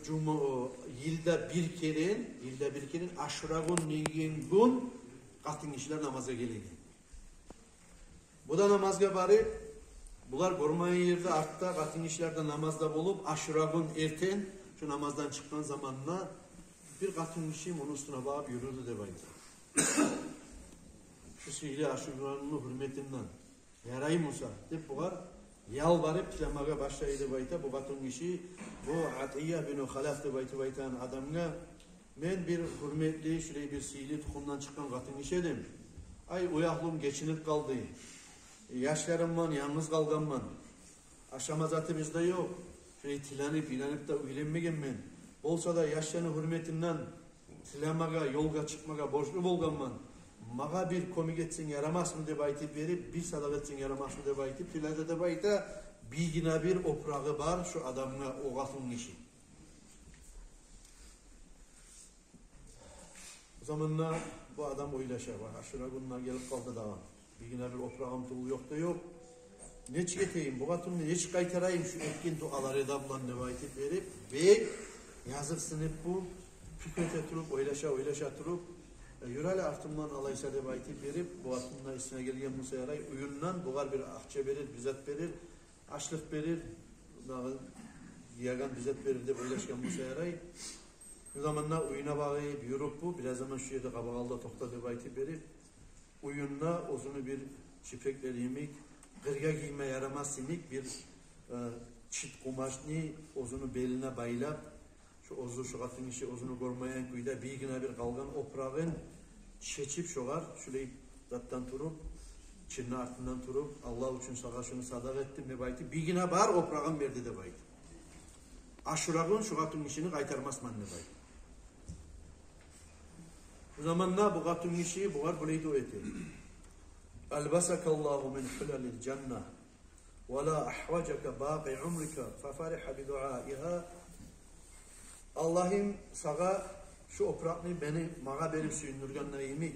şu yılda bir kere Aşura gün negen gün katın kişiler namaza geliyor. Bu da namazga bari bular gormayın yerde artta katın kişilerde namazda bulup Aşura gün erten şu namazdan çıkan zamanla bir katın kişi onun üstüne bağıp yürürdü de baydı. Şu sihri Aşura'nın hürmetinden yarayı Musa deyip bular yalvarıp tilamaga başlaydı bayta bu katın kişi bu Atiyya bin Halaf de baytan adamına men bir hürmetli şuraya bir sihirli tukumdan çıkan katın kişi dedim. Ay uyaklım geçinip kaldı. Yaşlarım var, yalnız kalganman. Aşamazatı bizde yok. Şöyle tilanıp da uylanmagan men. Olsa da yaşlarının hürmetinden tilamaga, yolga çıkmaga borçlu bolganman. Maga bir komik etsin yaramaz mı de baytip verip, bir sadak etsin yaramaz mı de baytip, tilada da bayta bilgine bir oprağı var şu adamına o katın kişi. O zamanla bu adam oylaşa var. Aşura gününe gelip kaldı davam. Bilgine bir oprağım tulu yok da yok. Ne çıketeyim bu katını ne çıkaytarayım şu etkin duaları edablan ne baytip verip ve yazık sınıf bu fikrete turup oylaşa turup yürali artımdan alaysa de baytip verip bu atımla üstüne gelgen Musa yaray uyundan buğar bir akçe verir, bizat verir, açlık verir, yagan bizat verir de oylaşken Musa yaray. Bu zamanla uyuna bağlayıp yürüp bu biraz zaman şu yerde kabagalda toktadı baytip verip uyunla uzunu bir şifrekleri yemek, kırga giyme yaramaz simik bir çit kumaşını uzunu beline baylap şu ozu şu katın işi ozunu görmeyen kuyda bilgine bir kalgan oprağın çeçip şoğar şurayı dattan turup çirne ardından turup Allah için sağa şunu sadak ettim ve bayti bilgine bar oprağın verdi de bayti. Aşurağın şu katın işini kaytarmazman ne bayti. Bu zamanla bu katın işi bu var burayı da eti. Albasakallahu min hulalil cennah ve la ahvacaka baqi umrika fafariha bi duaiha. Allah'ım sağa şu oprağını beni mağa verip suyundurganlar yemek.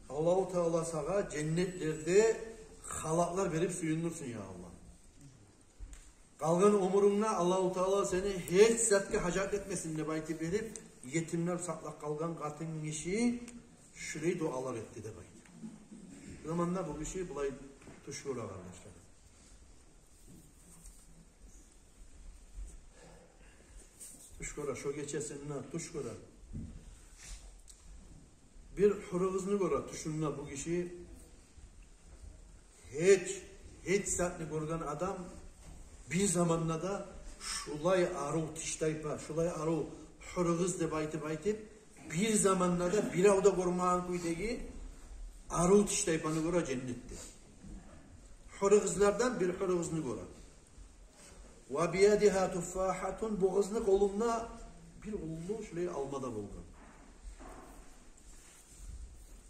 Allah-u Teala sağa cennetlerde halaklar verip suyundursun ya Allah. Kalgan umurunla Allah-u Teala seni hiç zatki hacat etmesin ne bayti verip yetimler saklak kalgan katın işi şurayı dualar etti de bayti. Bu zamanda bu işi bulay tuşkura kardeşler. Tuşkura, şu geçesinle tuşkura. Bir hırıgızını göre tuşunla bu kişi hiç saatini görgen adam bir zamanla da şulay aru tiştaypa, şulay aru hırıgız de baytip bir zamanla da bir avda görmağın kuydaki aru tiştaypanı göre cennettir. Hırıgızlardan bir hırıgızını göre. Ve biyadiha tuffahatun boğazını kolunda bir ulu şurayı almada buldu.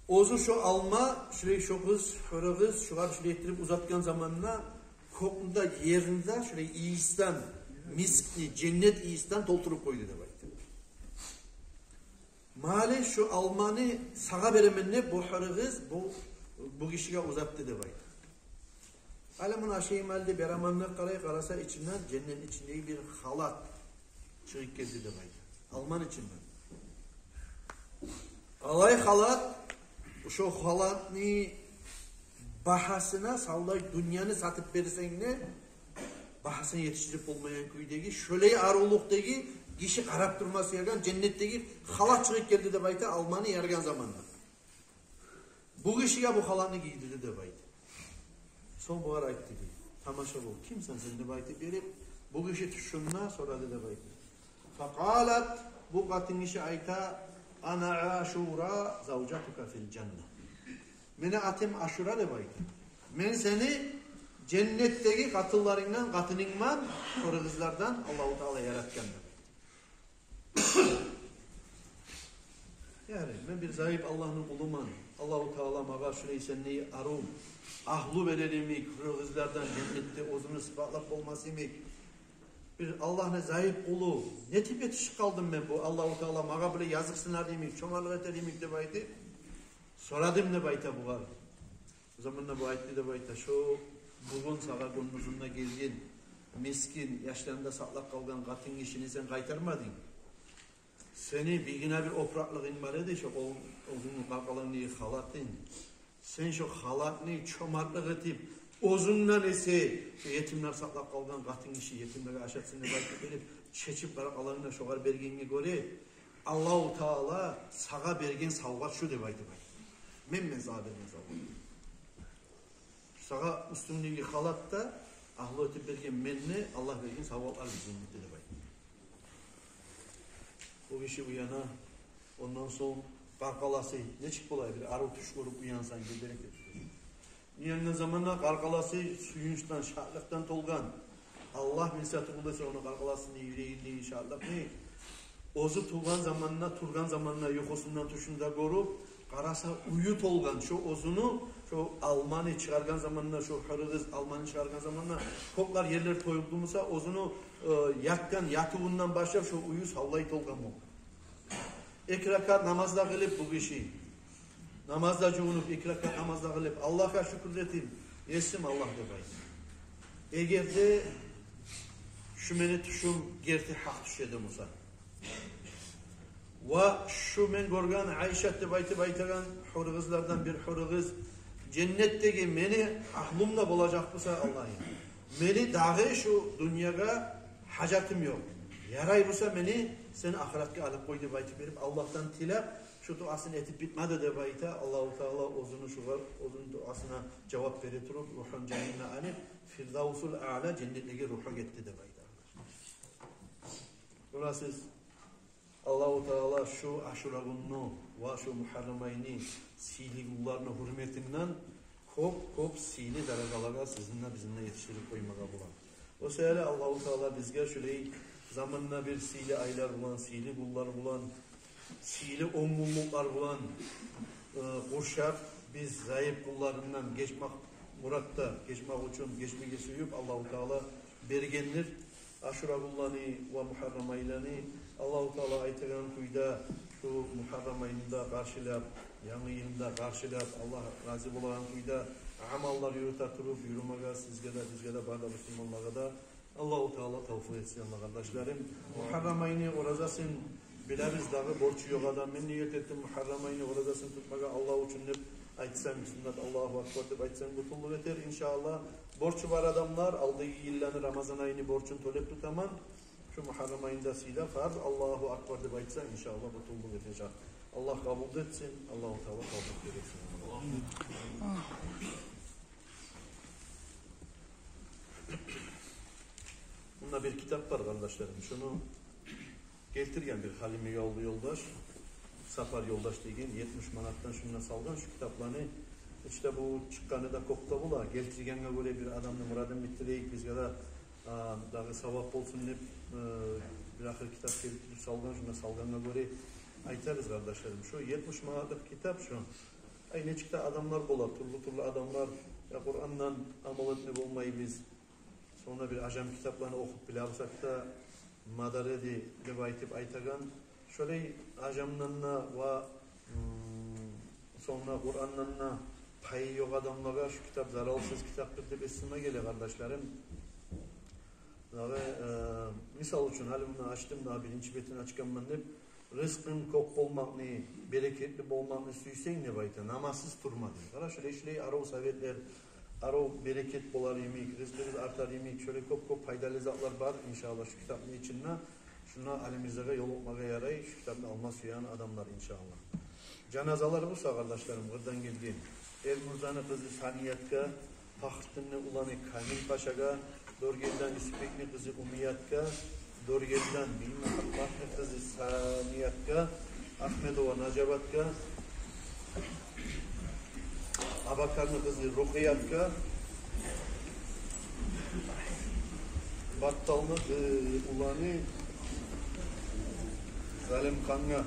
Ozu şu alma şurayı şu kız, hırıgız şurayı ettirip uzatkan zamanla kokunda yerinde şurayı iyisten, miskli, cennet iyisten doldurup koydu da baktı. Mali şu almanı sağa veremenle bu hırıgız bu kişiye uzattı da baktı. Alemin aşağı malde beramanlık karasa içinden cennetin içindeki bir halat çıkıp geldi de baydı. Alman içinden. Alay halat şu halatını bahasına sallay dünyanı satıp verirsen ne bahasını yetiştirip olmayan köydeki şöyle aruluktaki kişi karap durması yerken cennetteki halat çıkıp geldi de baydı Almanı yergen zamanla. Bu kişiye bu halatını giydirdi de baydı. Son bu ara ayıp dedi. Tamaşa bu. Kimsen sen de baytip verip bu kişi tuşunna sonra da baytip. Fakalat bu katın işi ayta ana aşura zavcatuka fil cennet. Mene atim aşura de baytip. Men seni cennetteki katıllarından katınınman sonra kızlardan Allah-u Teala yaratkanlar. Yani ben bir zayıf Allah'ın kuluman. Allah-u Teala mağa şurayı sen neyi arum. Ahlu verelimik, hırgızlardan cennette ozunu sıfatlap olması imek. Bir Allah ne zayıf kulu. Ne tip yetişik kaldım ben bu Allah-u Teala mağa böyle yazıksınlar demek, çomarlık eder demek de baydı. Soradım ne bayta bu var. O zaman da bu ayette de bayta şu bugün sağa günümüzünde gelgin miskin, yaşlarında saklap kalgan katın işini sen kaytarmadın. Seni bilgine bir opraklık var idi, uzun kalkalarını halatın. Sen şu halatını çomartlık edip, ozundan ise yetimler saklap kalgan katın işi, yetimlere aşatsını verip, çeçip kalkalarına şoğar bergenine göre, Allah-u Teala sağa bergen savgat şu debaydı bay. Men sağa bergen savgat. Sağa üstündeki halatta, ahlı ötüp bergen menni, Allah bergen savgatlar bizim dedi bay. O kişi uyana, ondan sonra karkalası, ne çık olay bir arı tuş vurup uyansan giderek geçiyor. Uyanın zamanla karkalası suyunçtan, şahlıktan tolgan. Allah minsatı bulduysa onun karkalasını, yüreğini, şahlıkını, ozu turgan zamanla yokosundan tuşunda korup, karasa uyu tolgan, şu ozunu, şu Almanı çıkargan zamanla, şu Hırgız Almanı çıkargan zamanla, koklar yerler toyulduğumuzda ozunu yakkan, yatığından başlayıp şu uyu sallayı tolgan mı? İki rekat namazda kılıp bu kişi, namazda cuğunup, iki rekat namazda kılıp, Allah'a şükürletim, yesim Allah debayız. Eğer de şu meni tuşum gerti hak düşedi Musa. Ve şu men gorgan Ayşe baytagan hurgızlardan bir hurgız cennetteki meni ahlımda bulacak mısa Allah'ım. Meni dahi şu dünyaya hacatım yok. Yaray bulsa meni seni ahiretke alıp koydu baytı verip Allah'tan tilep şu duasını etip bitmedi de bayta Allah-u Teala ozunu şu var ozun duasına cevap verir durup ruhun cennetine anip firdavsul a'la cennetteki ruha gitti de bayta. Burası Allah-u Teala şu aşura gününü ve şu Muharrem ayını sili kullarına hürmetinden kop sili derecelara bizimle yetiştirip koymaya bulan. O sebeple Allah-u Teala bizge şöyle zamanla bir sili aylar bulan, sili kullar bulan, sili ongunluklar bulan kuşak biz zayıf kullarından geçmek muratta, geçmek için geçmeye suyup Allah-u Teala bergenler aşura kullarını ve Muharrem aylarını Allah-u Teala aytırgan kuyda şu Muharrem ayında karşılayıp, yanı yılında karşılayıp Allah razı olan kuyda amallar yürüte turup yürümeye bizge de bağda Müslümanlara da Allah-u Teala tavsiye etsin kardeşlerim. Muharrem ayını orazasın biliriz dağı borcu yok adam. Ben niyet ettim Muharrem ayını orazasın tutmaya Allah için hep aytsam sünnet Allahu Akbar deyip aytsam kutulluk eter inşallah. Borcu var adamlar aldığı yıllarını Ramazan ayını borcunu tolep tutaman. Şu Muharrem ayında sila farz Allahu Akbar deyip aytsan inşallah kutulluk edecek. Allah kabul etsin. Allah-u Teala kabul etsin. Bunda bir kitap var kardeşlerim. Şunu getirgen bir Halimi yoldaş, Safar yoldaş degen 70 manattan şundan salgan şu kitaplarını işte bu çıkkanı da kokta bula getirgenge göre bir adamın muradını bitireyik bizge de dağı savap olsun deyip bir ahir kitap getirip salgan şundan salganına göre aytarız kardeşlerim. Şu 70 manatlık kitap şu. Ay ne çıktı adamlar bolar, turlu adamlar ya Kur'an'dan amal etmek olmayı biz sonra bir ajam kitaplarını okup bile alsak da madaredi rivayetip aytagan şöyle ajamlarına ve sonra Kur'an'larına payı yok adamlara şu kitap zararsız kitaptır deyip esime geliyor kardeşlerim. Misal için halimini açtım da birinci betini açkanman deyip rızkın kop olmakını, bereketli olmakını süysen ne bayta namazsız durmadı. Şöyle işleyi arov savetler arov bereket bolar yemek, rızkınız artar yemek, şöyle kop faydalı zatlar var inşallah şu kitabın içinde. Şuna alimizlere yol olmaya yaray, şu kitabını alma suyan adamlar inşallah. Cenazalar bu kardeşlerim, buradan geldi. Elmurzanı kızı Saniyatka, Fahdinli ulanı Kamil Paşa'ga, Dorgel'den İspekli kızı Umiyatka, Dorgel'den Bahri kızı Saniyatka, Ahmedova Nacabatka, Abakarlı kızı Rukiyatka, Battallı ulanı Zalim Kanga